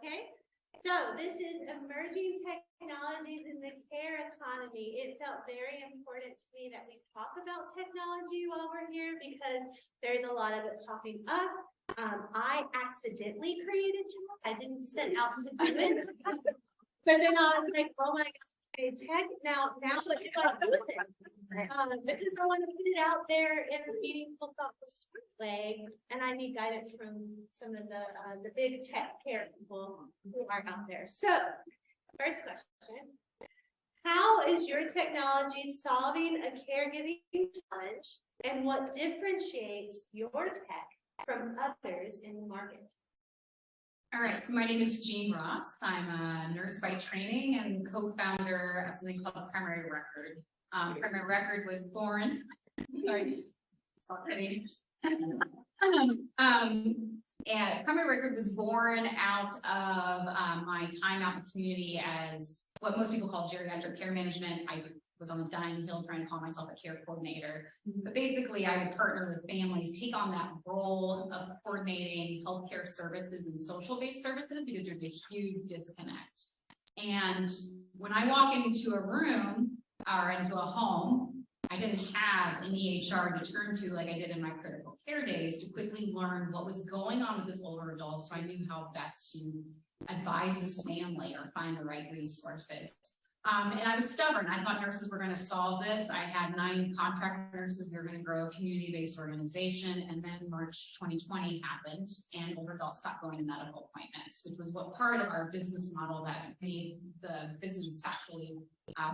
Okay, so this is emerging technologies in the care economy. It felt very important to me that we talk about technology while we're here because there's a lot of it popping up. I accidentally created it. I didn't set out to do it. But then I was like, oh my God, tech, now what do I do with it? Because I want to put it out there in a meaningful, thoughtful way, and I need guidance from some of the big tech care people who are out there. So, first question: how is your technology solving a caregiving challenge, and what differentiates your tech from others in the market? All right, so my name is Jean Ross. I'm a nurse by training and co-founder of something called Primary Record. Primary Record was born. Sorry, it's all kidding. And Primary Record was born out of my time out in the community as what most people call geriatric care management. I was on the dying hill trying to call myself a care coordinator. But basically, I would partner with families, take on that role of coordinating healthcare services and social-based services because there's a huge disconnect. And when I walk into a room or into a home, I didn't have an EHR to turn to like I did in my critical care days to quickly learn what was going on with this older adult, so I knew how best to advise this family or find the right resources. And I was stubborn. I thought nurses were going to solve this. I had 9 contract nurses. We were going to grow a community-based organization. And then March 2020 happened, and older adults stopped going to medical appointments, which was what part of our business model that made the business actually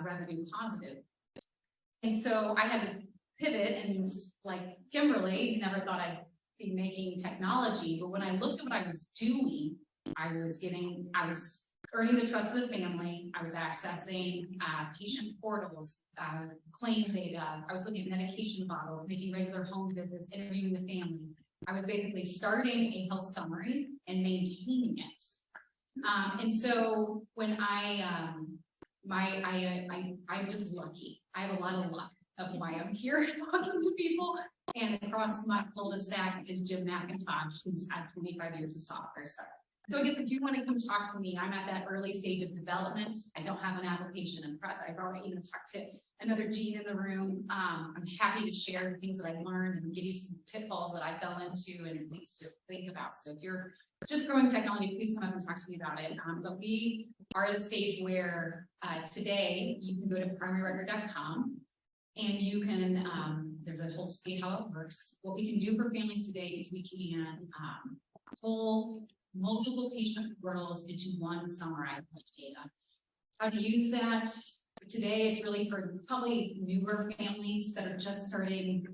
revenue positive. And so I had to pivot, and like Kimberly, never thought I'd be making technology. But when I looked at what I was doing, I was earning the trust of the family. I was accessing patient portals, claim data. I was looking at medication bottles, making regular home visits, interviewing the family. I was basically starting a health summary and maintaining it. And so when I'm just lucky. I have a lot of luck of why I'm here talking to people. And across my cul-de-sac is Jim McIntosh, who's had 25 years of software stuff. So I guess if you want to come talk to me, I'm at that early stage of development. I don't have an application in press. I've already talked to another Jean in the room. I'm happy to share the things that I learned and give you some pitfalls that I fell into and things to think about. So if you're just growing technology, please come up and talk to me about it. But we are at a stage where today you can go to primaryrecord.com and you can, there's a whole see how it works. What we can do for families today is we can pull multiple patient portals into one summarized data. How to use that? Today, it's really for probably newer families that are just starting,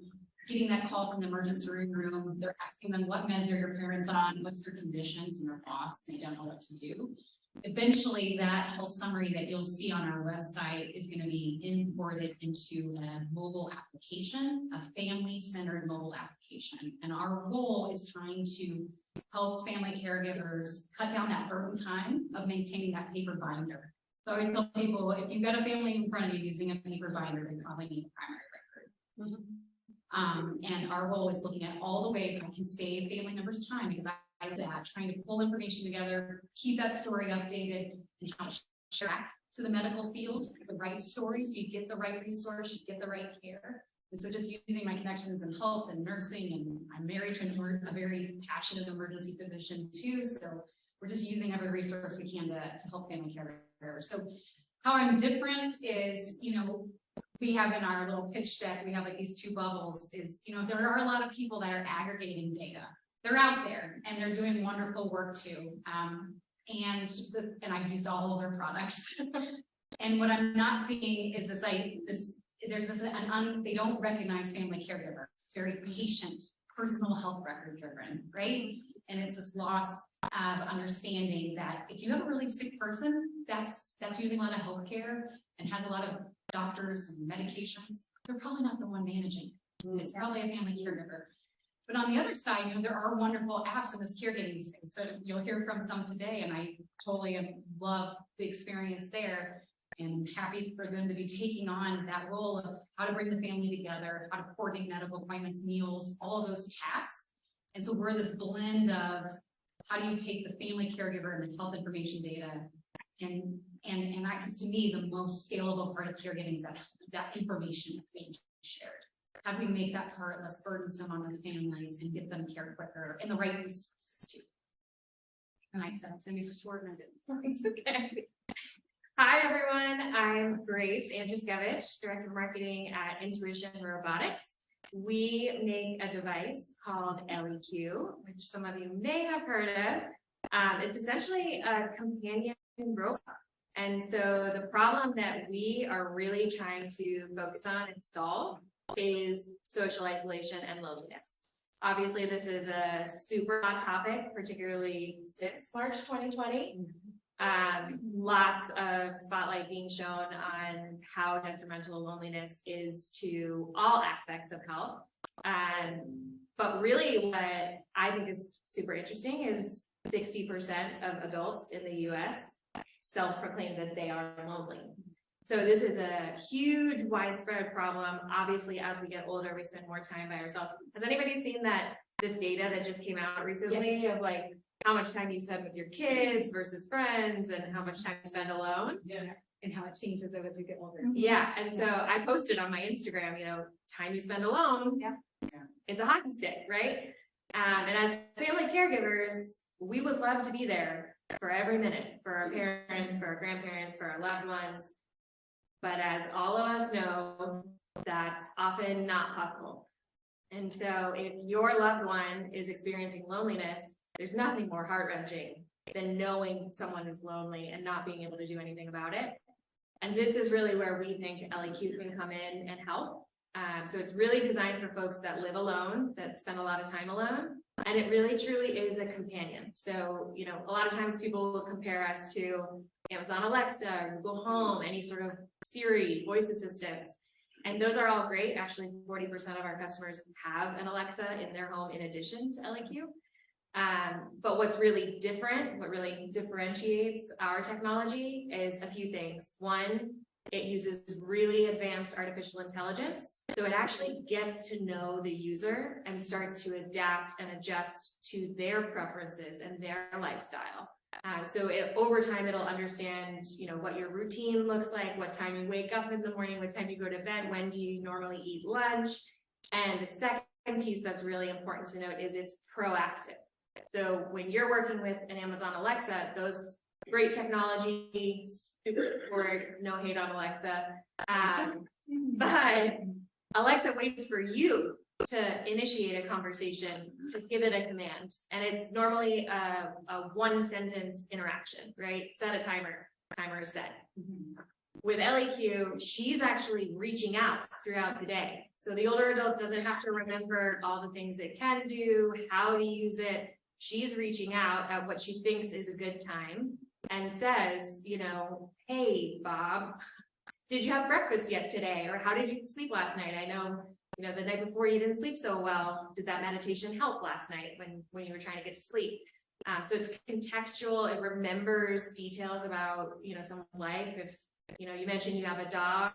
getting that call from the emergency room. They're asking them, what meds are your parents on? What's their conditions? And they're lost. They don't know what to do. Eventually, that health summary that you'll see on our website is going to be imported into a mobile application, a family-centered mobile application. And our goal is trying to help family caregivers cut down that burden time of maintaining that paper binder. So I always tell people, if you've got a family in front of you using a paper binder, they probably need a primary record. And our goal is looking at all the ways I can save family members' time, because I like that, trying to pull information together, keep that story updated, and how to track to the medical field the right story so you get the right resource, you get the right care. And so just using my connections in health and nursing, and I'm married to a very passionate emergency physician too, so we're just using every resource we can to help family caregivers. So how I'm different is, we have in our little pitch deck, we have like these 2 bubbles, is, there are a lot of people that are aggregating data. They're out there and they're doing wonderful work too. And I've used all of their products. And what I'm not seeing is they don't recognize family caregiver. It's very patient, personal health record driven, right? And it's this loss of understanding that if you have a really sick person that's using a lot of healthcare and has a lot of doctors and medications, they're probably not the one managing. It's probably a family caregiver. But on the other side, there are wonderful apps in this caregiving space that you'll hear from some today, and I totally love the experience there. And happy for them to be taking on that role of how to bring the family together, how to coordinate medical appointments, meals, all of those tasks. And so we're this blend of how do you take the family caregiver and the health information data and because to me, the most scalable part of caregiving is that information that's being shared. How do we make that part less burdensome on the families and get them care quicker and the right resources too? And I said, it's gonna be short and I didn't, so it's okay. Hi, everyone. I'm Grace Andruskevich, Director of Marketing at Intuition Robotics. We make a device called LEQ, which some of you may have heard of. It's essentially a companion robot. And so the problem that we are really trying to focus on and solve is social isolation and loneliness. Obviously, this is a super hot topic, particularly since March 2020. Lots of spotlight being shown on how detrimental loneliness is to all aspects of health. But really what I think is super interesting is 60% of adults in the US self-proclaim that they are lonely. So this is a huge widespread problem. Obviously, as we get older, we spend more time by ourselves. Has anybody seen this data that just came out recently of like how much time you spend with your kids versus friends and how much time you spend alone? Yeah. And how it changes as we get older. Yeah. And so I posted on my Instagram, time you spend alone. Yeah. It's a hockey stick, right? And as family caregivers, we would love to be there for every minute for our parents, for our grandparents, for our loved ones. But as all of us know, that's often not possible. And so if your loved one is experiencing loneliness, there's nothing more heart-wrenching than knowing someone is lonely and not being able to do anything about it. And this is really where we think LEQ can come in and help. So it's really designed for folks that live alone, that spend a lot of time alone. And it really truly is a companion. So, a lot of times people will compare us to Amazon Alexa, Google Home, any sort of Siri, voice assistants. And those are all great. Actually, 40% of our customers have an Alexa in their home in addition to LEQ. But what's really different, what really differentiates our technology is a few things. One, it uses really advanced artificial intelligence. So it actually gets to know the user and starts to adapt and adjust to their preferences and their lifestyle. So over time, it'll understand, what your routine looks like, what time you wake up in the morning, what time you go to bed, when do you normally eat lunch. And the second piece that's really important to note is it's proactive. So when you're working with an Amazon Alexa, those great technology, super support, no hate on Alexa, but Alexa waits for you to initiate a conversation, to give it a command. And it's normally a one sentence interaction, right? Set a timer, timer is set. With LEQ, she's actually reaching out throughout the day. So the older adult doesn't have to remember all the things it can do, how to use it. She's reaching out at what she thinks is a good time and says, hey, Bob, did you have breakfast yet today? Or how did you sleep last night? I know, the night before you didn't sleep so well. Did that meditation help last night when you were trying to get to sleep? So it's contextual. It remembers details about, someone's life. If, you mentioned you have a dog,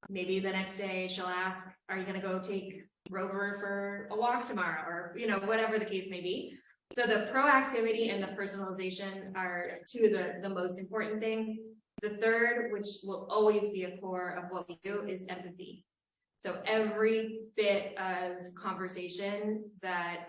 maybe the next day she'll ask, are you going to go take Rover for a walk tomorrow? Or, whatever the case may be. So the proactivity and the personalization are two of the most important things. The third, which will always be a core of what we do, is empathy. So every bit of conversation that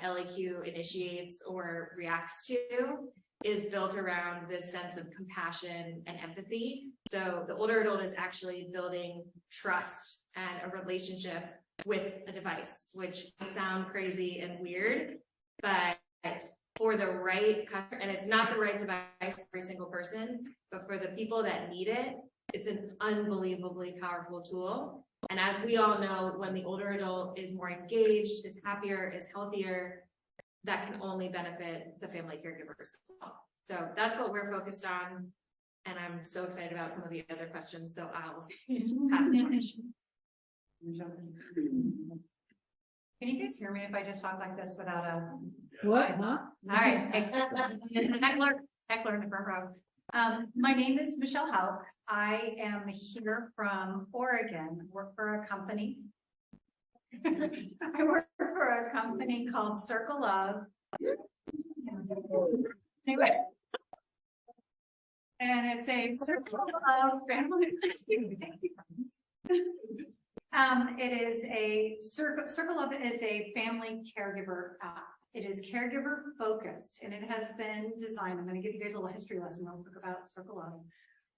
LEQ initiates or reacts to is built around this sense of compassion and empathy. So the older adult is actually building trust and a relationship with a device, which can sound crazy and weird, but for the right customer, and it's not the right device for every single person, but for the people that need it, it's an unbelievably powerful tool. And as we all know, when the older adult is more engaged, is happier, is healthier, that can only benefit the family caregivers as well. So that's what we're focused on. And I'm so excited about some of the other questions. So I'll pass the question. Can you guys hear me if I just talk like this without a? What, huh? All right. Heckler in the front row. My name is Michelle Hauk. I am here from Oregon. I work for a company. I work for a company called Circle of. Anyway. And it's a circle of family. It is a circle of is a family caregiver app. It is caregiver focused and it has been designed. I'm going to give you guys a little history lesson real quick about Circle of.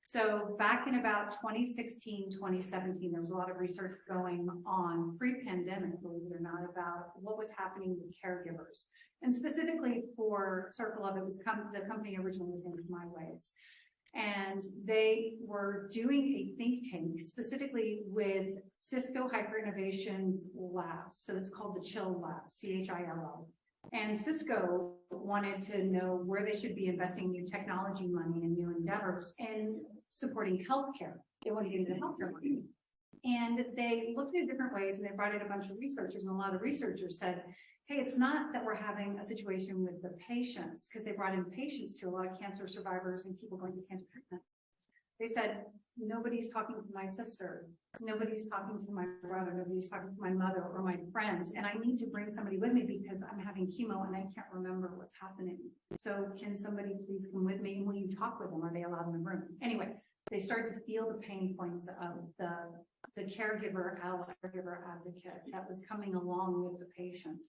So back in about 2016, 2017, there was a lot of research going on pre-pandemic, believe it or not, about what was happening with caregivers. And specifically for Circle of, it was the company originally was named My Ways. And they were doing a think tank specifically with Cisco Hyper Innovations Labs. So it's called the CHILL Lab, CHILL. And Cisco wanted to know where they should be investing new technology money and new endeavors and supporting healthcare. They want to get into the healthcare market. And they looked at different ways and they brought in a bunch of researchers, and a lot of researchers said, hey, it's not that we're having a situation with the patients, because they brought in patients to a lot of cancer survivors and people going through cancer treatment. They said, nobody's talking to my sister, nobody's talking to my brother, nobody's talking to my mother or my friend, and I need to bring somebody with me because I'm having chemo and I can't remember what's happening. So can somebody please come with me, and will you talk with them? Are they allowed in the room? Anyway, they started to feel the pain points of the caregiver ally, caregiver advocate that was coming along with the patient.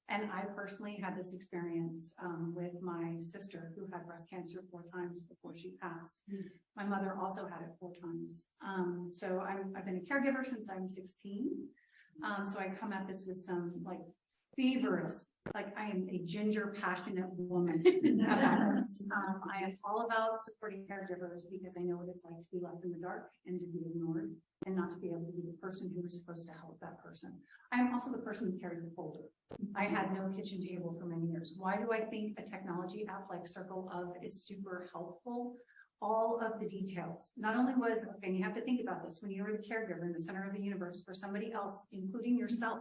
And I personally had this experience with my sister who had breast cancer 4 times before she passed. My mother also had it 4 times. So I've been a caregiver since I'm 16. So I come at this with some like feverish, like I am a ginger, passionate woman about this. I am all about supporting caregivers because I know what it's like to be left in the dark and to be ignored and not to be able to be the person who is supposed to help that person. I am also the person who carried the folder. I had no kitchen table for many years. Why do I think a technology app like Circle of is super helpful? All of the details. Not only was, okay, and you have to think about this, when you're the caregiver in the center of the universe for somebody else, including yourself,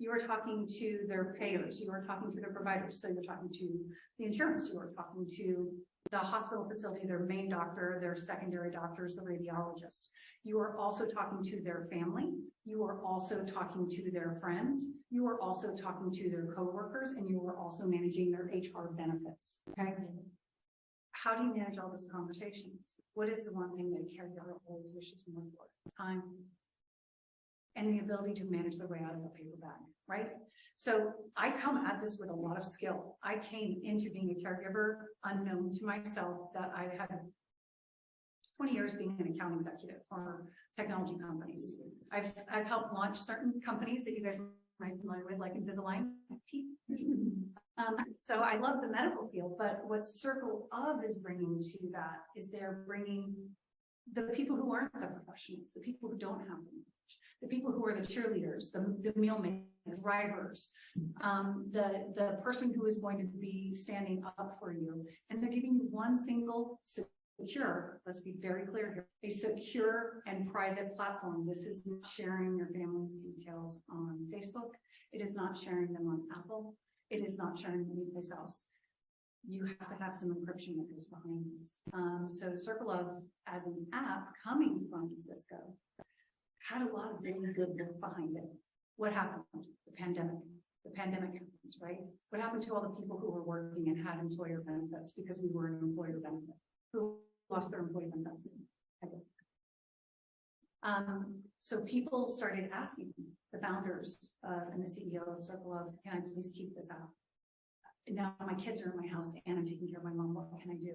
you are talking to their payers, you are talking to their providers. So you're talking to the insurance, you are talking to the hospital facility, their main doctor, their secondary doctors, the radiologists. You are also talking to their family. You are also talking to their friends. You are also talking to their coworkers, and you are also managing their HR benefits. Okay. How do you manage all those conversations? What is the one thing that a caregiver always wishes more for? Time. And the ability to manage their way out of a paper bag, right? So I come at this with a lot of skill. I came into being a caregiver unknown to myself that I had 20 years being an account executive for technology companies. I've helped launch certain companies that you guys might be familiar with, like Invisalign. So I love the medical field, but what Circle of is bringing to that is they're bringing the people who aren't the professionals, the people who don't have the knowledge, the people who are the cheerleaders, the meal makers, drivers, the person who is going to be standing up for you. And they're giving you one single secure, let's be very clear here, a secure and private platform. This is not sharing your family's details on Facebook. It is not sharing them on Apple. It is not sharing them anyplace else. You have to have some encryption that goes behind this. So Circle of, as an app coming from Cisco, had a lot of really good work behind it. What happened? The pandemic. The pandemic happens, right? What happened to all the people who were working and had employer benefits because we were an employer benefit? Who lost their employee benefits? So people started asking the founders and the CEO of Circle of, can I please keep this app? Now my kids are in my house and I'm taking care of my mom. What can I do?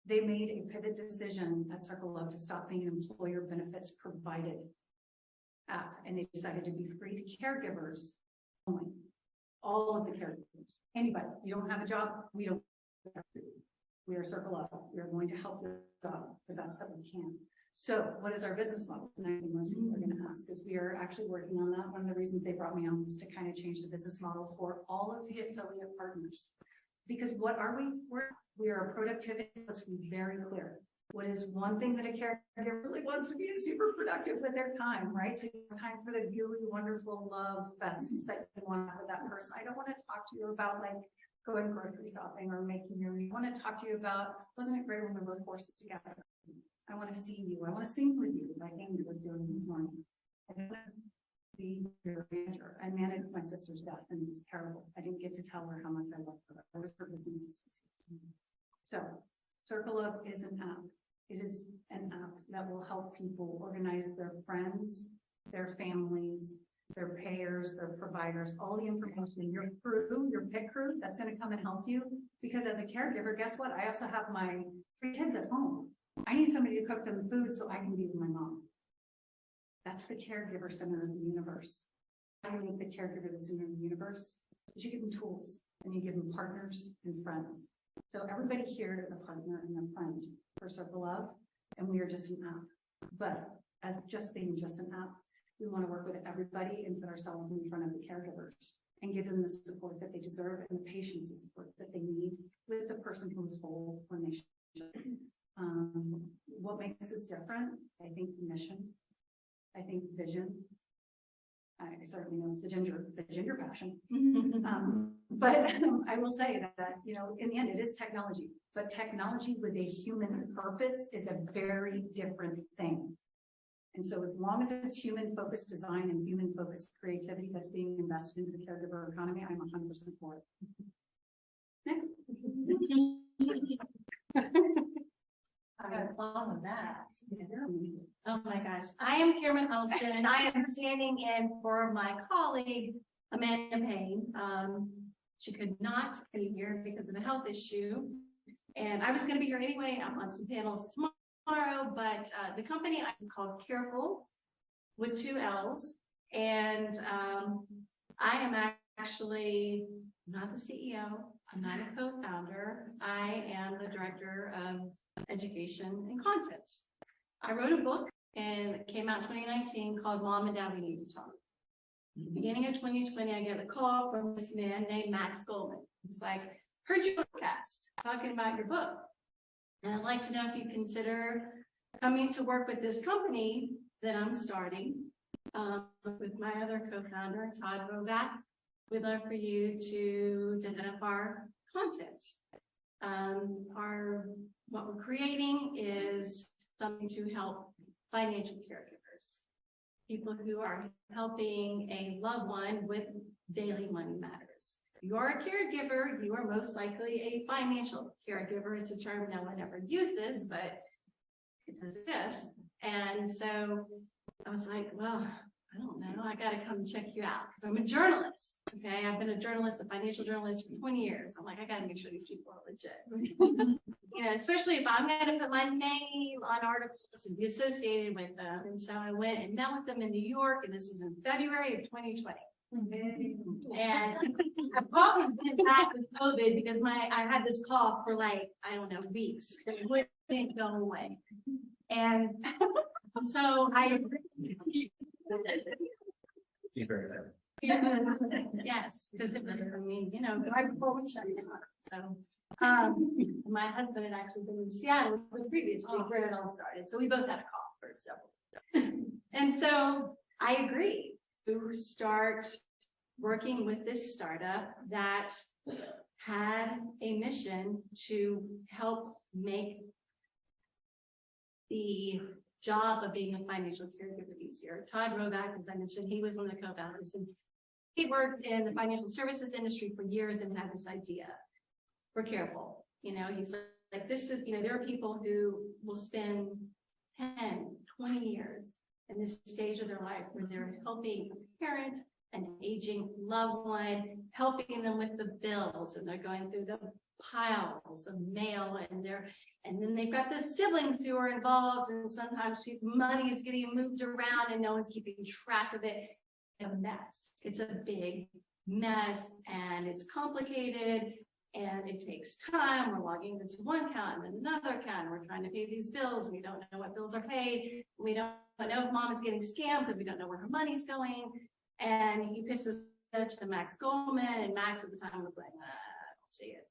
They made a pivot decision at Circle of to stop being an employer benefits provided app, and they decided to be free to caregivers only. All of the caregivers. Anybody, you don't have a job, we don't. We are Circle of. We are going to help you the best that we can. So what is our business model? And I think most people are going to ask, is we are actually working on that. One of the reasons they brought me on was to kind of change the business model for all of the affiliate partners. Because what are we? We are a productivity, let's be very clear. What is one thing that a caregiver really wants to be is super productive with their time, right? So you have time for the gooey, wonderful love fests that you want with that person. I don't want to talk to you about like going grocery shopping or making your meal. I want to talk to you about, wasn't it great when we rode horses together? I want to see you. I want to sing with you, like Amy was doing this morning. be your manager. I managed my sister's death and it was terrible. I didn't get to tell her how much I loved her. I was her business associate. So Circle Up is an app. It is an app that will help people organize their friends, their families, their payers, their providers, all the information, your crew, your pit crew, that's going to come and help you. Because as a caregiver, guess what? I also have my 3 kids at home. I need somebody to cook them food so I can be with my mom. That's the caregiver center of the universe. How do you make the caregiver the center of the universe? Is you give them tools and you give them partners and friends. So everybody here is a partner and a friend for Circle Love, and we are just an app. But as just being just an app, we want to work with everybody and put ourselves in front of the caregivers and give them the support that they deserve and the patience and support that they need with the person who is whole when they should. What makes us different? I think mission. I think vision. I certainly know it's the ginger passion. But I will say that, you know, in the end, it is technology, but technology with a human purpose is a very different thing. And so as long as it's human-focused design and human-focused creativity that's being invested into the caregiver economy, I'm 100% for it. Next. I got a problem with that. Oh my gosh. I am Karen Elston and I am standing in for my colleague, Amanda Payne. She could not be here because of a health issue. And I was going to be here anyway. I'm on some panels tomorrow, but the company is called Careful with 2 L's. And I am actually not the CEO. I'm not a co-founder. I am the director of education and content. I wrote a book and it came out in 2019 called Mom and Dad, We Need to Talk. Beginning of 2020, I get a call from this man named Max Goldman. He's like, heard your podcast talking about your book. And I'd like to know if you consider coming to work with this company that I'm starting with my other co-founder, Todd Rovac. We'd love for you to develop our content. What we're creating is something to help financial caregivers, people who are helping a loved one with daily money matters. If you are a caregiver, you are most likely a financial caregiver. It's a term no one ever uses, but it exists. And so I was like, well, I don't know, I got to come check you out because I'm a journalist. Okay, I've been a journalist, a financial journalist for 20 years. I'm like, I got to make sure these people are legit. You know, especially if I'm going to put my name on articles and be associated with them. And so I went and met with them in New York, and this was in February of 2020. And I've probably been back with COVID because I had this cough for like, I don't know, weeks. It wouldn't go away. And so yes, because it was, I mean, you know, right before we shut down. So my husband had actually been in Seattle previously where it all started. So we both had a cough for several. And so I agreed to start working with this startup that had a mission to help make the job of being a financial caregiver easier. Todd Rovac, as I mentioned, he was one of the co-founders, and he worked in the financial services industry for years and had this idea. We're careful, you know, he's like, this is, you know, there are people who will spend 10, 20 years in this stage of their life where they're helping a parent, an aging loved one, helping them with the bills, and they're going through the piles of mail, and then they've got the siblings who are involved, and sometimes money is getting moved around and no one's keeping track of it. It's a mess. It's a big mess, and it's complicated, and it takes time. We're logging into one account and another account, and we're trying to pay these bills, and we don't know what bills are paid. We don't know if mom is getting scammed because we don't know where her money's going. And he pisses to Max Goldman, and Max at the time was like, I don't see it.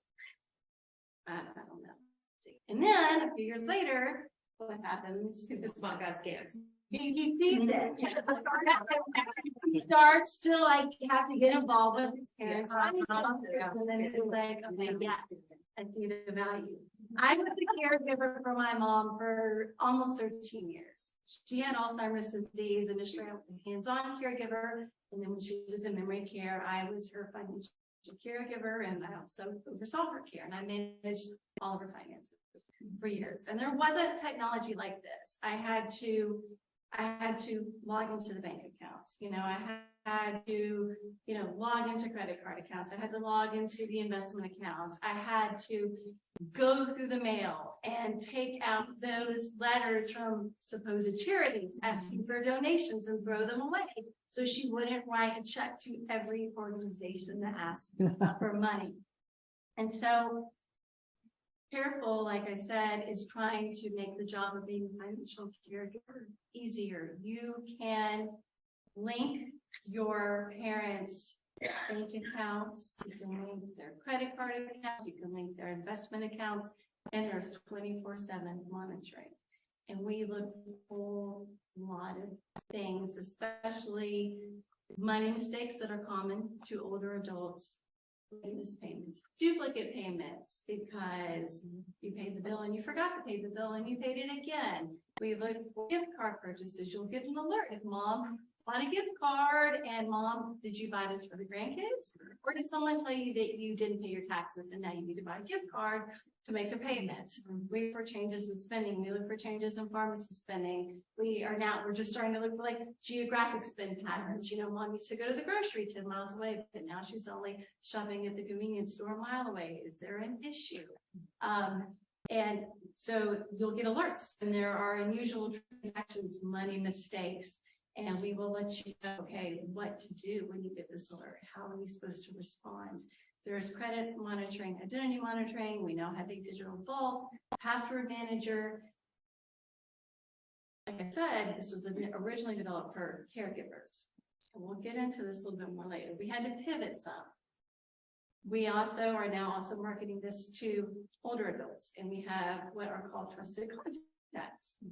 I don't know. And then a few years later, what happens? This mom got scammed. He sees it. He starts to like have to get involved with his parents. And then it's like, okay, yes, I see the value. I was the caregiver for my mom for almost 13 years. She had Alzheimer's disease. Initially, I was a hands-on caregiver, and then when she was in memory care, I was her financial caregiver, and I also oversaw her care, and I managed all of her finances for years. And there wasn't technology like this. I had to log into the bank accounts. I had to, log into credit card accounts. I had to log into the investment accounts. I had to go through the mail and take out those letters from supposed charities asking for donations and throw them away. So she wouldn't write a check to every organization that asked for money. And so Careful, like I said, is trying to make the job of being a financial caregiver easier. You can link your parents' bank accounts, you can link their credit card accounts, you can link their investment accounts, and there's 24/7 monitoring. And we look for a lot of things, especially money mistakes that are common to older adults. Missed payments, duplicate payments, because you paid the bill and you forgot to pay the bill and you paid it again. We look for gift card purchases. You'll get an alert if mom bought a gift card and mom, did you buy this for the grandkids? Or did someone tell you that you didn't pay your taxes and now you need to buy a gift card to make a payment? We look for changes in spending. We look for changes in pharmacy spending. We're just starting to look for like geographic spend patterns. Mom used to go to the grocery 10 miles away, but now she's only shopping at the convenience store a mile away. Is there an issue? And so you'll get alerts and there are unusual transactions, money mistakes, and we will let you know, okay, what to do when you get this alert. How are you supposed to respond? There's credit monitoring, identity monitoring. We now have a digital vault, password manager. Like I said, this was originally developed for caregivers. And we'll get into this a little bit more later. We had to pivot some. We also are now also marketing this to older adults, and we have what are called trusted contacts.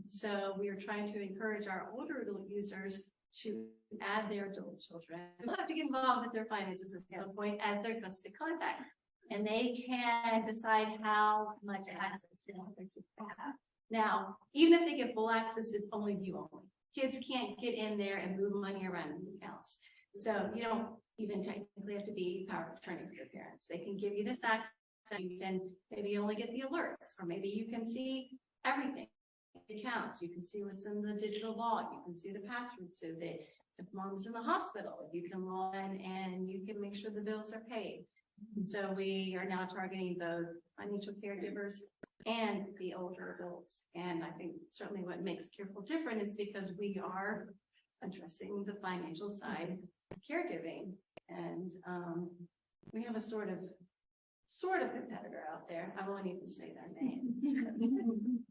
So we are trying to encourage our older adult users to add their adult children. They don't have to get involved with their finances at some point as their trusted contact. And they can decide how much access they want them to have. Now, even if they get full access, it's only view only. Kids can't get in there and move money around in the accounts. So you don't even technically have to be power of attorney for your parents. They can give you this access. You can maybe only get the alerts, or maybe you can see everything. Accounts, you can see what's in the digital vault, you can see the password, so that if mom's in the hospital, you can log in and you can make sure the bills are paid. And so we are now targeting both financial caregivers and the older adults. And I think certainly what makes Careful different is because we are addressing the financial side of caregiving. And we have a sort of competitor out there. I won't even say their name.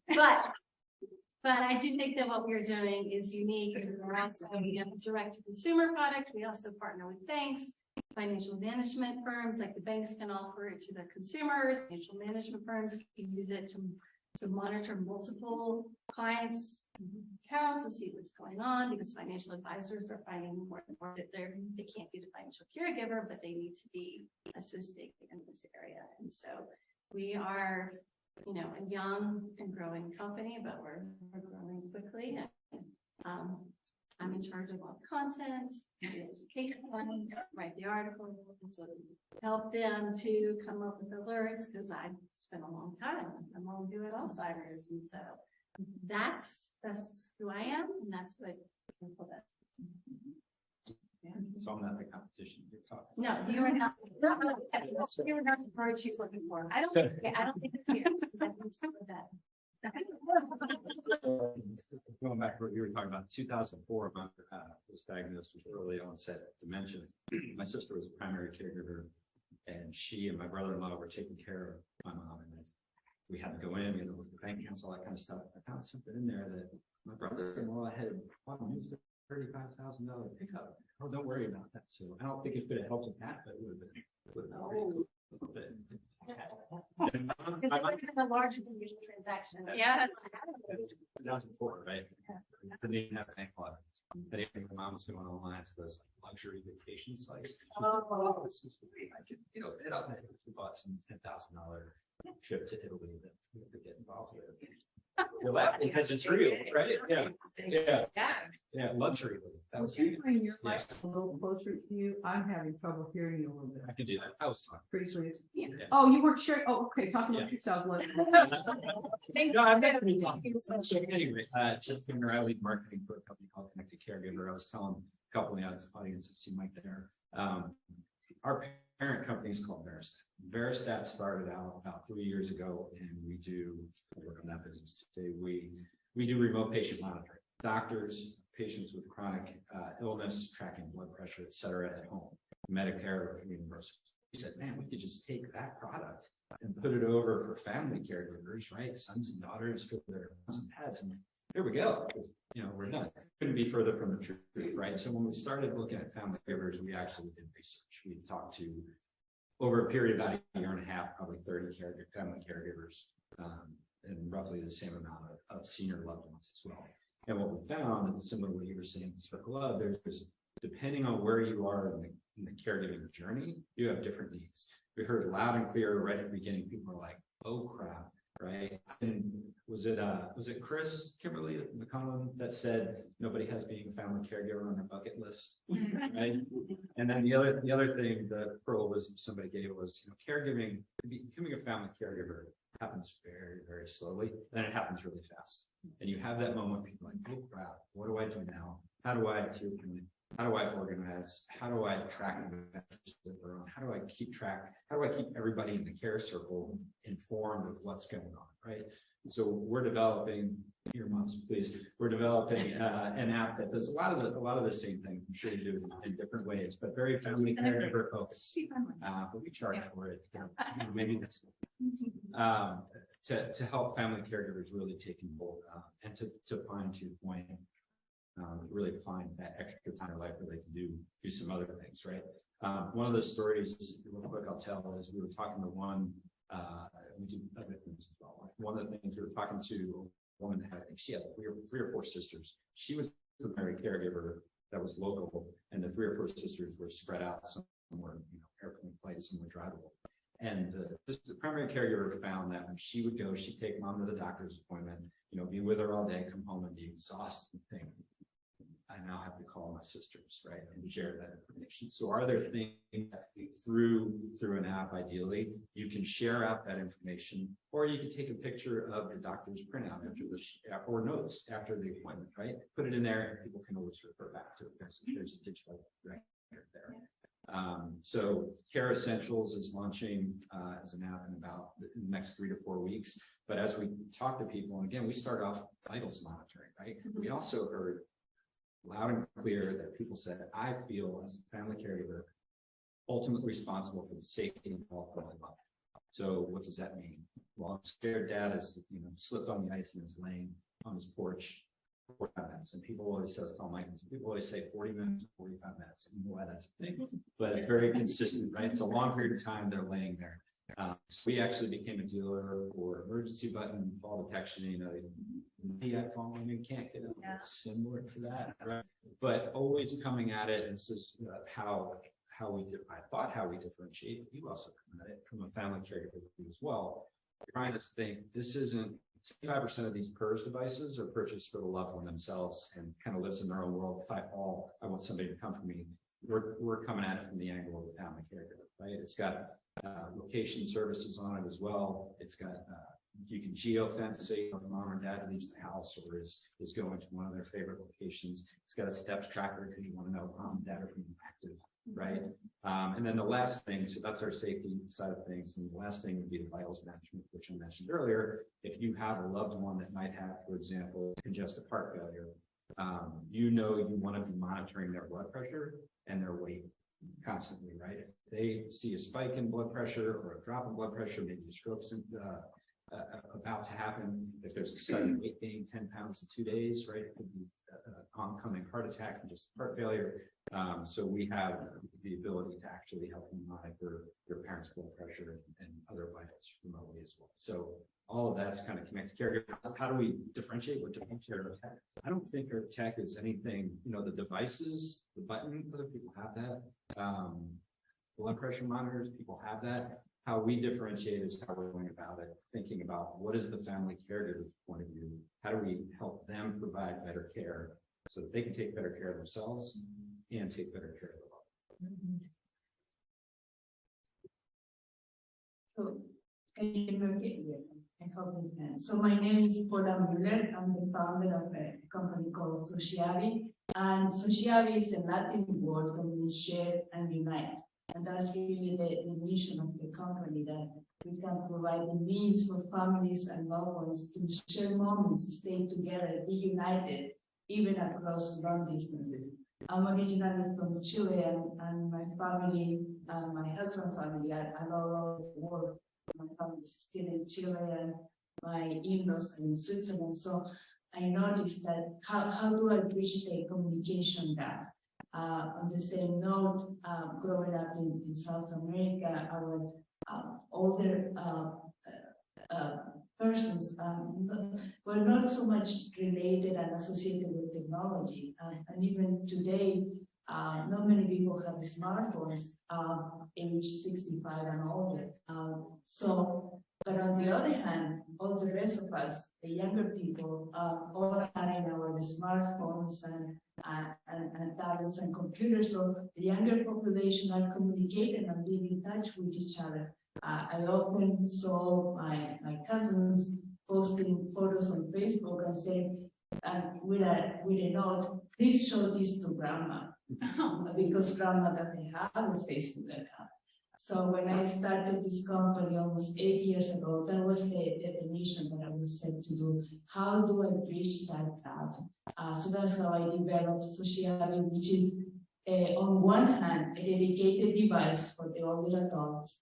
But I do think that what we're doing is unique. We're also, we have a direct to consumer product. We also partner with banks, financial management firms, like the banks can offer it to their consumers. Financial management firms can use it to monitor multiple clients' accounts and see what's going on, because financial advisors are finding more and more that they can't be the financial caregiver, but they need to be assisting in this area. And so we are, a young and growing company, but we're growing quickly. And I'm in charge of all content, the education, write the articles, so help them to come up with alerts, because I spent a long time. I'm on doing Alzheimer's, and so that's who I am, and that's what Careful does. So I'm not the competition you're talking. No, you are not. You are not the bird she's looking for. I don't think it's that. Going back to what you were talking about, 2004, I was diagnosed with early onset dementia. My sister was a primary caregiver, and she and my brother-in-law were taking care of my mom. And we had to go in, we had to look at the bank accounts, all that kind of stuff. I found something in there that my brother-in-law had used a $35,000 pickup. Oh, don't worry about that. So I don't think it could have helped with that, but it would have been. Because it would have been a larger than usual transaction. Yes. 2004, right? Didn't even have bank log. But anyway, my mom was going online to those luxury vacation sites. Oh. This is great. I could, bid on it. We bought some $10,000 trip to Italy that we have to get involved with. You're laughing because it's real, right? Yeah, yeah, yeah, luxury. That was, Can you bring your yeah, mic a little closer to you? I'm having trouble hearing you a little bit. I could do that. I was talking. Pretty please. Yeah. Oh, you weren't sure? Oh, okay, talk about yourself. Let's- No, I'm not gonna be talking. So anyway, Jeff Riley, marketing for a company called Connected Caregiver. I was telling a couple of the audiences you might there. Our parent company is called Veristat. Veristat started out about 3 years ago, and we do work on that business today. We do remote patient monitoring. Doctors, patients with chronic illness, tracking blood pressure, et cetera, at home, Medicare or reimbursement. We said, man, we could just take that product and put it over for family caregivers, right? Sons and daughters for their moms and dads. And here we go. You know, we're done. Couldn't be further from the truth, right? So when we started looking at family caregivers, we actually did research. We talked to, over a period of about a year and a half, probably 30 family caregivers, and roughly the same amount of senior loved ones as well. And what we found, and similar to what you were saying, Circle Love, there's depending on where you are in the caregiving journey, you have different needs. We heard loud and clear right at the beginning. People were like, "Oh crap!" Right? And was it Chris Kimberly McCollum that said nobody has being a family caregiver on their bucket list, right? And then the other thing that pearl was somebody gave was, caregiving, becoming a family caregiver happens very, very slowly, then it happens really fast. And you have that moment, people are like, "Oh crap, what do I do now? How do I organize? How do I track them? How do I keep track? How do I keep everybody in the care circle informed of what's going on?" Right? So we're developing, your moms, please. We're developing an app that does a lot of the same things. I'm sure you do in different ways, but very family caregiver focused. But we charge for it. Maybe that's to help family caregivers really take hold and to find, to your point, really find that extra time in life where they can do some other things, right? One of the stories, real quick, I'll tell is we were talking to one, we do other things as well. Like one of the things we were talking to a woman that had, I think she had three or four sisters. She was the primary caregiver that was local, and the 3 or 4 sisters were spread out somewhere, airplane flights, somewhere drivable. And the primary caregiver found that when she would go, she'd take mom to the doctor's appointment, be with her all day, come home and be exhausted and think, I now have to call my sisters, right, and share that information. So are there things that through an app, ideally, you can share out that information, or you can take a picture of the doctor's printout after or notes after the appointment, right? Put it in there, and people can always refer back to it. There's a digital record there. So Care Essentials is launching as an app in about the next 3 to 4 weeks. But as we talk to people, and again, we start off vitals monitoring, right? We also heard loud and clear that people said, I feel as a family caregiver ultimately responsible for the safety and health of my loved one. So what does that mean? Well, I'm scared dad is, slipped on the ice and is laying on his porch 45 minutes. And people always say 40 minutes, 45 minutes. I don't know why that's a thing, but it's very consistent, right? It's a long period of time they're laying there. So we actually became a dealer for emergency button, fall detection, the iPhone, you can't get it similar to that, right? But always coming at it, and this is how we differentiate. You also come at it from a family caregiver as well. Trying to think, this isn't 75% of these PERS devices are purchased for the loved one themselves and kind of lives in their own world. If I fall, I want somebody to come for me. We're coming at it from the angle of the family caregiver, right? It's got location services on it as well. It's got you can geofence, say if mom or dad leaves the house or is going to one of their favorite locations. It's got a steps tracker because you want to know if mom and dad are being active, right? And then the last thing, so that's our safety side of things. And the last thing would be the vitals management, which I mentioned earlier. If you have a loved one that might have, for example, congestive heart failure, you want to be monitoring their blood pressure and their weight constantly, right? If they see a spike in blood pressure or a drop in blood pressure, maybe a stroke's about to happen. If there's a sudden weight gain, 10 pounds in 2 days, right? It could be an oncoming heart attack and just heart failure. So we have the ability to actually help them monitor their parents' blood pressure and other vitals remotely as well. So all of that's kind of connected care. How do we differentiate what differentiate our tech? I don't think our tech is anything, the devices, the button, other people have that. Blood pressure monitors, people have that. how we differentiate is how we're going about it, thinking about what is the family caregiver's point of view? How do we help them provide better care so that they can take better care of themselves and take better care of the loved? So, can you hear me? Yes, I hope you can. So my name is Paula Müller. I'm the founder of a company called Sociavi. And Sociavi is a Latin word that means share and unite. And that's really the mission of the company, that we can provide the means for families and loved ones to share moments, stay together, be united, even across long distances. I'm originally from Chile, and my family, my husband's family, are all over the world. My family is still in Chile, and my in-laws are in Switzerland. So I noticed that how do I bridge the communication gap? On the same note, growing up in South America, our older persons were not so much related and associated with technology. And even today, not many people have smartphones, age 65 and older. But on the other hand, all the rest of us, the younger people, all are having our smartphones and tablets and computers. So the younger population are communicating and being in touch with each other. I often saw my cousins posting photos on Facebook and saying, with a note, please show this to grandma, because grandma doesn't have a Facebook account. So when I started this company almost 8 years ago, that was the mission that I was set to do. How do I bridge that gap? So that's how I developed Sociavi, which is on one hand, a dedicated device for the older adults.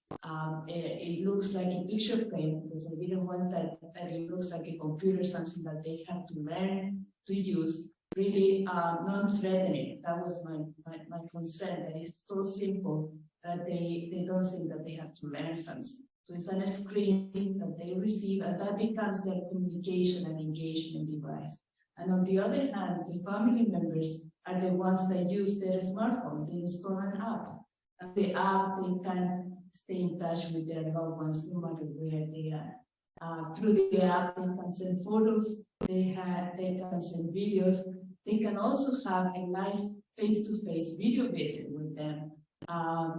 It looks like a picture frame because I didn't want that it looks like a computer, something that they have to learn to use. Really non-threatening. That was my concern, that it's so simple that they don't think that they have to learn something. So it's on a screen that they receive, and that becomes their communication and engagement device. And on the other hand, the family members are the ones that use their smartphone. They install an app. And the app, they can stay in touch with their loved ones no matter where they are. Through the app, they can send photos, they can send videos. They can also have a live face-to-face video visit with them.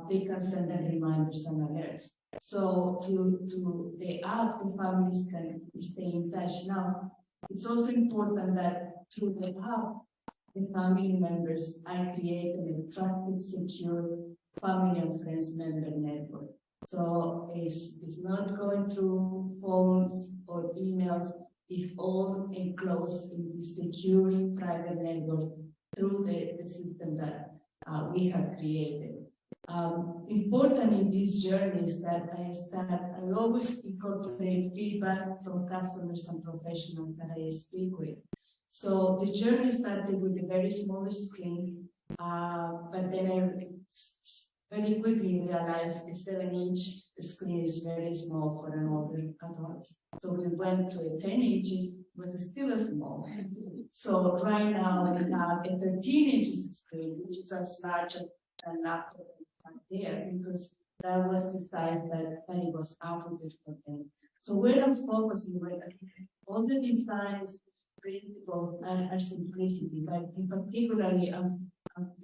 They can send them reminders and alerts. So through the app, the families can stay in touch. Now, it's also important that through the app, the family members are creating a trusted, secure family and friends member network. So it's not going through phones or emails. It's all enclosed in the secure private network through the system that we have created. Important in this journey is that I always incorporate feedback from customers and professionals that I speak with. So the journey started with a very small screen, but then I very quickly realized a 7-inch screen is very small for an older adult. So we went to a 10 inches, but it's still small. So right now we have a 13 inches screen, which is as large as a laptop there, because that was the size that it was appropriate for them. So where I'm focusing with all the designs, principles are simplicity, but in particularly I'm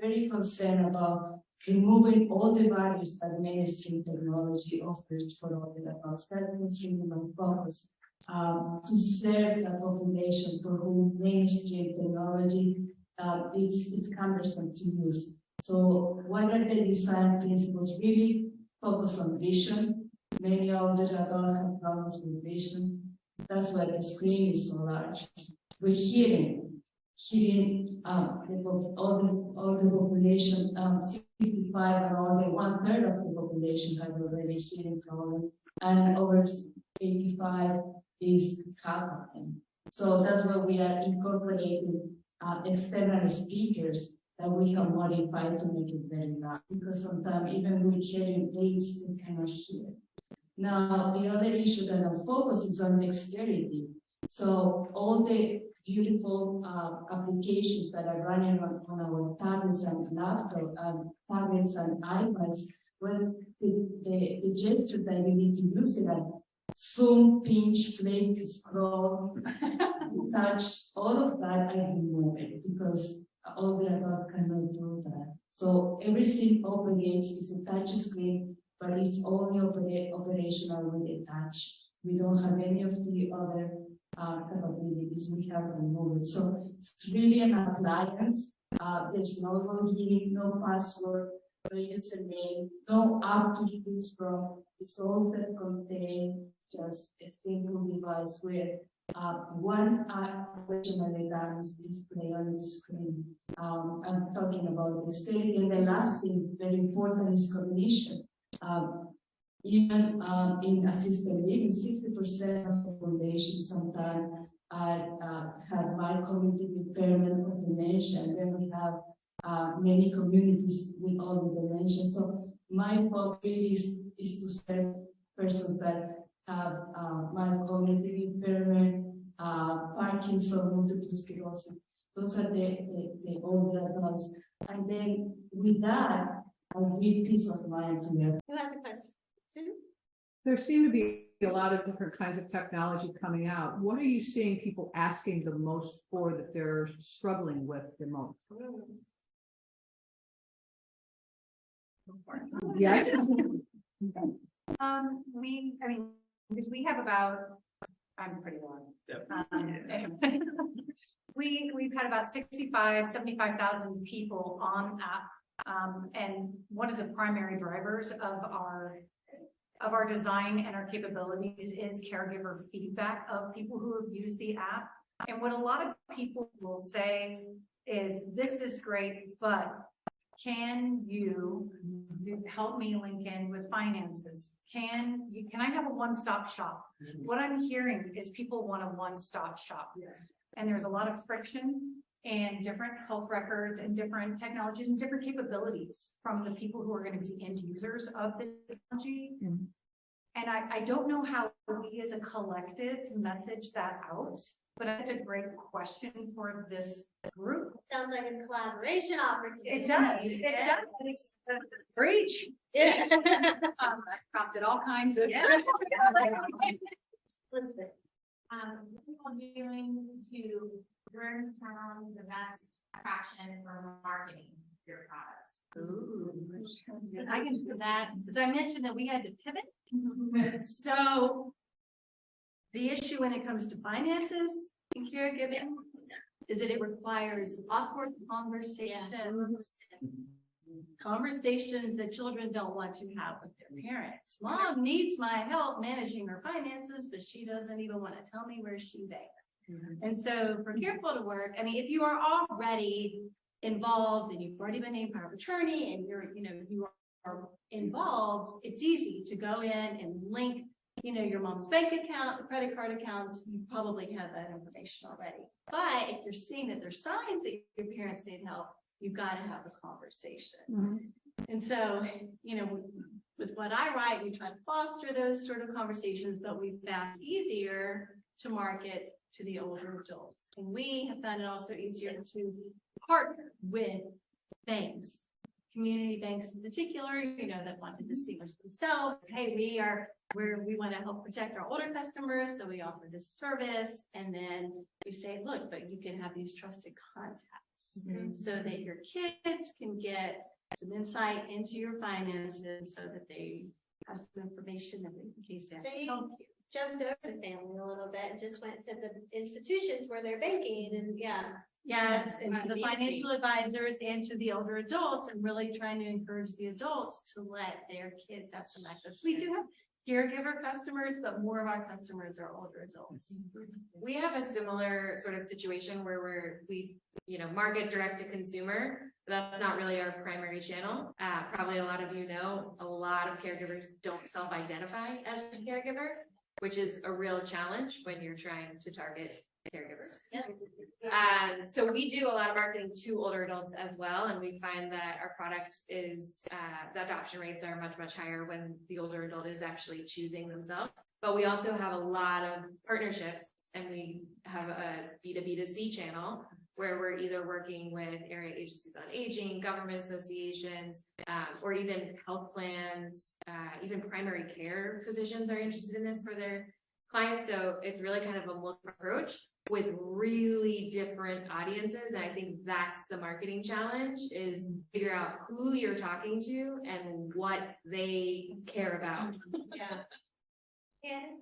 very concerned about removing all the barriers that mainstream technology offers for all the adults. That was really my focus, to serve the population for whom mainstream technology it's cumbersome to use. So what are the design principles? Really focus on vision. Many older adults have problems with vision. That's why the screen is so large. With hearing all the population, 65 and older, 1/3 of the population have already hearing problems, and over 85 is half of them. So that's why we are incorporating external speakers that we have modified to make it very loud, because sometimes even with hearing aids, they cannot hear. Now, the other issue that I'm focusing is on dexterity. So all the beautiful applications that are running on our tablets and laptops, tablets and iPads well, the gesture that you need to use it at zoom, pinch, flick, scroll, touch, all of that I remove it because all the adults cannot do that. So everything operates is a touch screen, but it's only operational with a touch. We don't have any of the other capabilities we have removed. So it's really an appliance. There's no login, no password, no username, no app to choose from. It's all self-contained, just a single device where one question at a time is displayed on the screen. I'm talking about the setting, and the last thing, very important, is cognition. Even in assisted living, 60% of the population sometimes have mild cognitive impairment or dementia. And then we have many communities with all the dementia. So my hope really is to serve persons that have mild cognitive impairment, Parkinson, multiple sclerosis. Those are the older adults. And then with that, I give peace of mind to them. Who has a question? Sue? There seem to be a lot of different kinds of technology coming out. What are you seeing people asking the most for that they're struggling with the most? Yeah. Because we have about, I'm pretty long. We've had about 75,000 people on app. And one of the primary drivers of our design and our capabilities is caregiver feedback of people who have used the app. And what a lot of people will say is, this is great, but can you help me link in with finances? Can I have a one-stop shop? What I'm hearing is people want a one-stop shop. And there's a lot of friction and different health records and different technologies and different capabilities from the people who are going to be end users of the technology. And I don't know how we as a collective message that out, but that's a great question for this group. Sounds like a collaboration opportunity. It does. It does. Preach. Yeah. That prompted all kinds of. Elizabeth. What are you doing to bring down the best traction for marketing your products? Ooh, I can do that. As I mentioned that we had to pivot. So the issue when it comes to finances and caregiving is that it requires awkward conversations that children don't want to have with their parents. Mom needs my help managing her finances, but she doesn't even want to tell me where she banks. And so for Careful to work, I mean, if you are already involved and you've already been named power of attorney and you are involved, it's easy to go in and link, your mom's bank account, the credit card accounts. You probably have that information already. But if you're seeing that there's signs that your parents need help, you've got to have a conversation. And so, with what I write, we try to foster those sort of conversations, but we found it easier to market to the older adults. And we have found it also easier to partner with banks, community banks in particular, that want to distinguish themselves. Hey, we want to help protect our older customers, so we offer this service. And then we say, look, but you can have these trusted contacts so that your kids can get some insight into your finances so that they have some information in case they have to help you. Jumped over the family a little bit and just went to the institutions where they're banking and Yes, and to the financial advisors and to the older adults, and really trying to encourage the adults to let their kids have some access. We do have caregiver customers, but more of our customers are older adults. We have a similar sort of situation where we market direct to consumer. That's not really our primary channel. Probably a lot of a lot of caregivers don't self-identify as a caregiver, which is a real challenge when you're trying to target caregivers. So we do a lot of marketing to older adults as well, and we find that our product is the adoption rates are much, much higher when the older adult is actually choosing themselves. But we also have a lot of partnerships, and we have a B2B2C channel where we're either working with area agencies on aging, government associations, or even health plans, even primary care physicians are interested in this for their clients. So it's really kind of a multi approach with really different audiences. And I think that's the marketing challenge, is figure out who you're talking to and what they care about. Yeah. And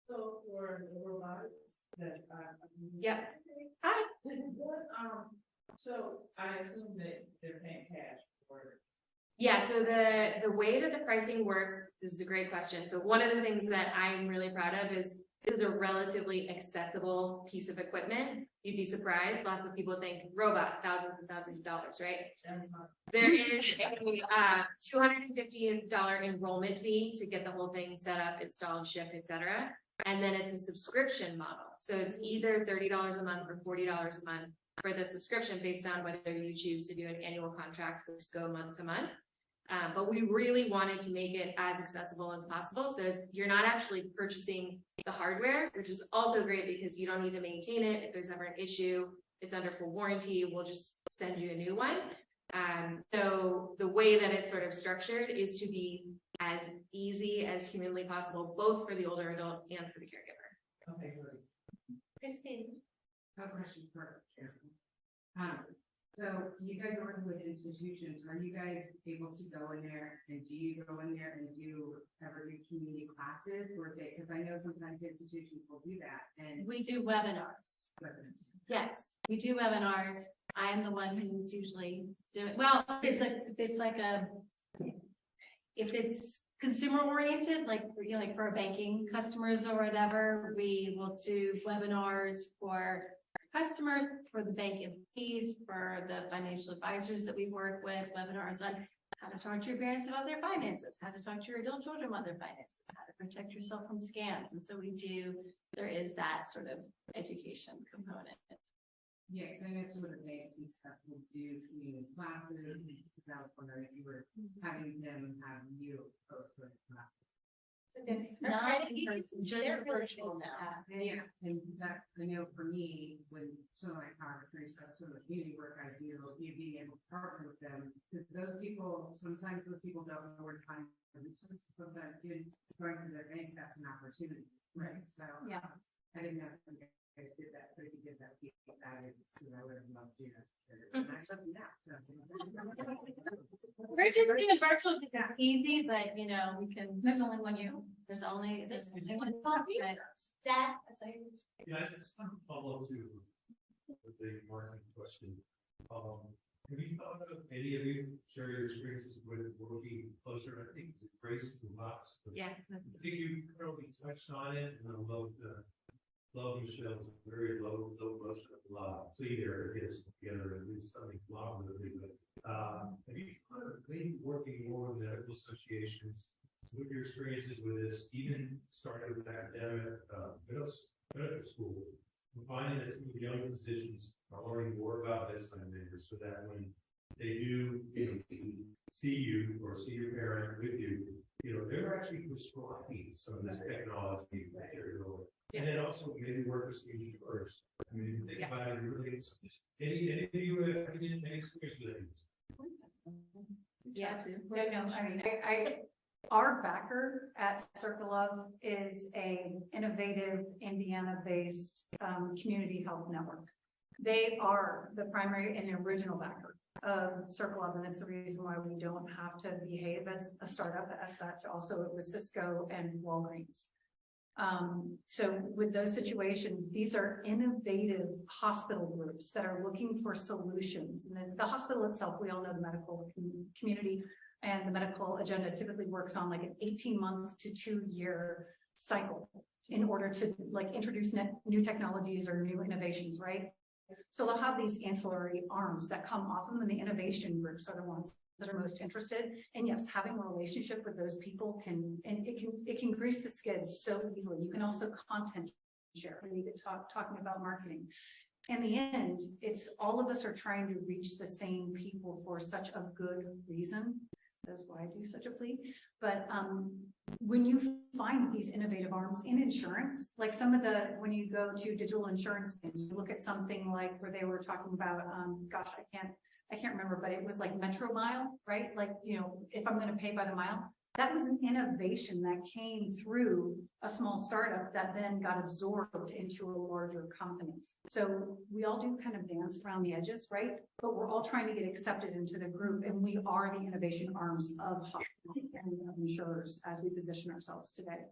So for the robotics that, Yep. Hi. what, so I assume that they're paying cash for it. Yeah, so the way that the pricing works, this is a great question. So one of the things that I'm really proud of is this is a relatively accessible piece of equipment. You'd be surprised. Lots of people think robot, thousands and thousands of dollars, right? There is a $250 enrollment fee to get the whole thing set up, installed, shipped, etc. And then it's a subscription model. So it's either $30 a month or $40 a month for the subscription, based on whether you choose to do an annual contract or just go month to month. But we really wanted to make it as accessible as possible. So you're not actually purchasing the hardware, which is also great because you don't need to maintain it. If there's ever an issue, it's under full warranty. We'll just send you a new one. So the way that it's sort of structured is to be as easy as humanly possible, both for the older adult and for the caregiver. Okay, great. Christine. I have a question for Karen. So you guys are working with institutions, are you guys able to go in there, and do you go in there and ever do community classes, or because I know sometimes institutions will do that, and We do webinars. Yes, we do webinars. I am the one who's usually doing, well, if it's consumer oriented, like, you know, like for our banking customers or whatever, we will do webinars for customers, for the bank employees, for the financial advisors that we work with, webinars on how to talk to your parents about their finances, how to talk to your adult children about their finances, how to protect yourself from scams. And so there is that sort of education component. Yeah, because I know some of the banks and stuff will do community classes, so I was wondering if you were having them have you post for the class. They're virtual now. Yeah, and that, I know for me, when some of my power attorneys stuff, some of the community work I do, you being able to partner with them, because sometimes those people don't know where to find resources, sometimes going to their bank, that's an opportunity, right? So Yeah. I didn't know if you guys did that, but if you did that, that is, because I would have loved you guys. And I shut them down, so. We're just doing virtual because it's easy, but you know, there's only one you. There's only one. Zach. Yeah, this is kind of follow to the marketing question. Have you thought of any of you share your experiences with working closer? I think it's Grace to Box. Yeah. I think you probably touched on it, and I love Michelle's very low motion of love. Please there gets together and do something collaboratively. But have you thought of maybe working more with medical associations? What your experiences with this, even starting with academic medical school, we're finding that some of the young physicians are learning more about bedside manners, so that when they do, see you or see your parent with you, they're actually prescribing some of this technology that they're doing. And then also maybe work with students first. I mean, think about it, really. Any of you have any experience with it? Yeah. Our backer at Circle Love is a innovative Indiana-based community health network. They are the primary and the original backer of Circle Love, and that's the reason why we don't have to behave as a startup as such. Also, it was Cisco and Walgreens. So with those situations, these are innovative hospital groups that are looking for solutions. And then the hospital itself, we all know the medical community and the medical agenda typically works on like an 18 months to 2 year cycle in order to introduce new technologies or new innovations, right? So they'll have these ancillary arms that come off them, and the innovation groups are the ones that are most interested. And yes, having a relationship with those people it can grease the skids so easily. You can also content share when you get talking about marketing. In the end, it's all of us are trying to reach the same people for such a good reason. That's why I do such a plea. But when you find these innovative arms in insurance, like some of the, when you go to digital insurance things, you look at something like where they were talking about, gosh, I can't remember, but it was like Metro Mile, right? Like, you know, if I'm going to pay by the mile, that was an innovation that came through a small startup that then got absorbed into a larger company. So we all do kind of dance around the edges, right? But we're all trying to get accepted into the group, and we are the innovation arms of hospitals and of insurers as we position ourselves today.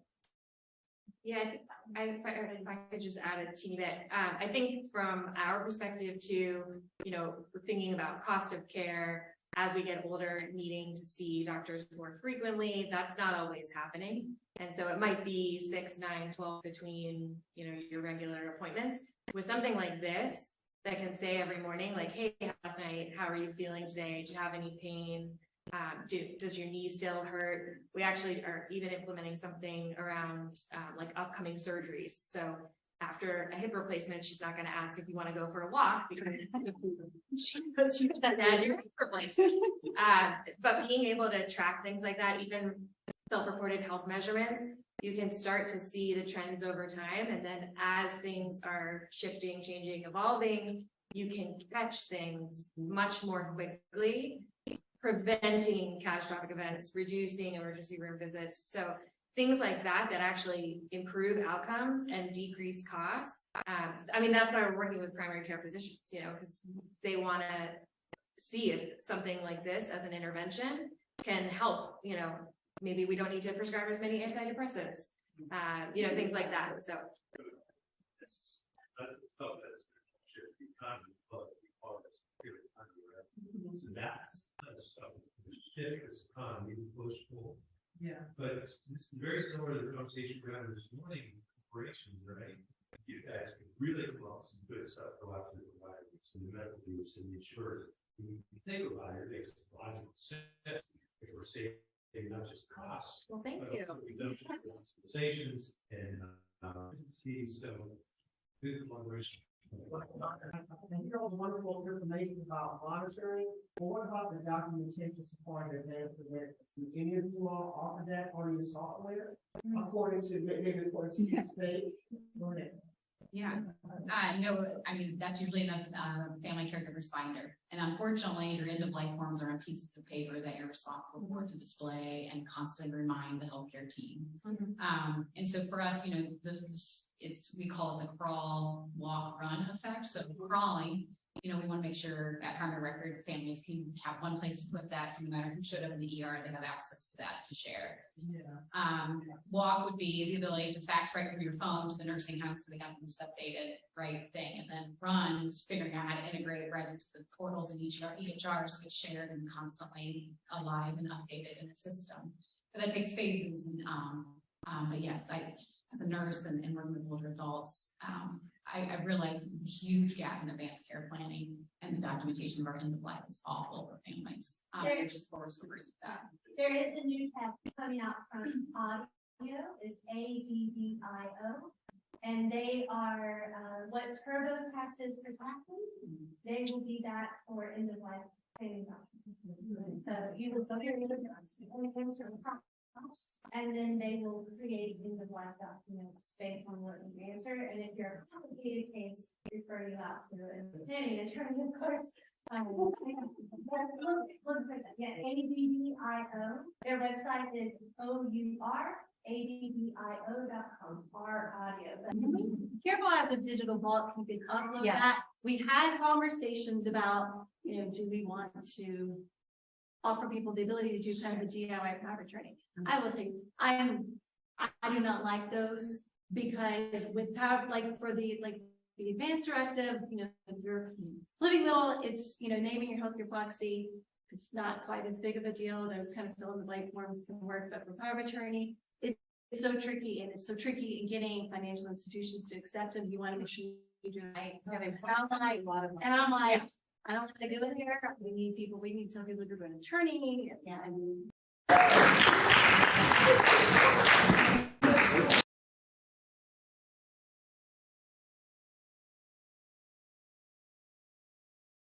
Yeah, if I could just add a teeny bit, I think from our perspective too, you know, we're thinking about cost of care as we get older, needing to see doctors more frequently. That's not always happening. And so it might be 6, 9, 12 between, you know, your regular appointments. With something like this that can say every morning, like, hey, last night, how are you feeling today? Do you have any pain? Does your knee still hurt? We actually are even implementing something around like upcoming surgeries. So after a hip replacement, she's not going to ask if you want to go for a walk because she has had your hip replaced. But being able to track things like that, even self-reported health measurements, you can start to see the trends over time. And then as things are shifting, changing, evolving, you can catch things much more quickly, preventing catastrophic events, reducing emergency room visits. So things like that, that actually improve outcomes and decrease costs. I mean, that's why we're working with primary care physicians, you know, because they want to see if something like this as an intervention can help, you know, maybe we don't need to prescribe as many antidepressants, you know, things like that. So. That's the stuff that's shift the economy, but so that's stuff that's shift this economy, push pull. Yeah. But this is very similar to the conversation we're having this morning, corporations, right? You guys can really come up with some good stuff go out to the providers and the medical groups and the insurers. When you think about it, it makes logical sense if we're saving not just costs. Well, thank but you. also reduction of hospitalizations and so good collaboration. And here was wonderful information about monitoring. But what about the documentation support that they implement? Do any of you all offer that on your software? According to the state? Go ahead. Yeah, no, I mean, that's usually in a family caregiver's binder. And unfortunately, your end of life forms are on pieces of paper that you're responsible for to display and constantly remind the healthcare team. And so for us, you know, we call it the crawl, walk, run effect. So crawling, you know, we want to make sure at primary record families can have one place to put that. So no matter who showed up in the ER, they have access to that to share. Yeah. Walk would be the ability to fax right from your phone to the nursing home so they have the most updated right thing. And then run is figuring out how to integrate right into the portals in EHR so it's shared and constantly alive and updated in the system. But that takes phases. And but yes, as a nurse and working with older adults, I realized a huge gap in advanced care planning and the documentation of our end of life is awful for families. There's just horror stories of that. There is a new tab coming out from Audio, is ADDIO, and they are what TurboTax is for taxes. They will be that for end of life planning documents. So you will go here and then they will create end of life documents based on what you answer. And if you're a complicated case, refer you out to an planning attorney, of course. Yeah, ADDIO. Their website is OURADDIO.com. Our audio. Careful as a digital boss, you can upload that. We had conversations about, you know, do we want to offer people the ability to do kind of a DIY power training? I will tell you, I do not like those because with power, like for the advanced directive, you know, if you're living will, it's, you know, naming your healthcare proxy. It's not quite as big of a deal. Those kind of fill in the blank forms can work, but for power of attorney, it's so tricky, and it's so tricky in getting financial institutions to accept them. You want to make sure you do it right. And I'm like, I don't want to go in here. We need some people to do an attorney. Yeah, I mean.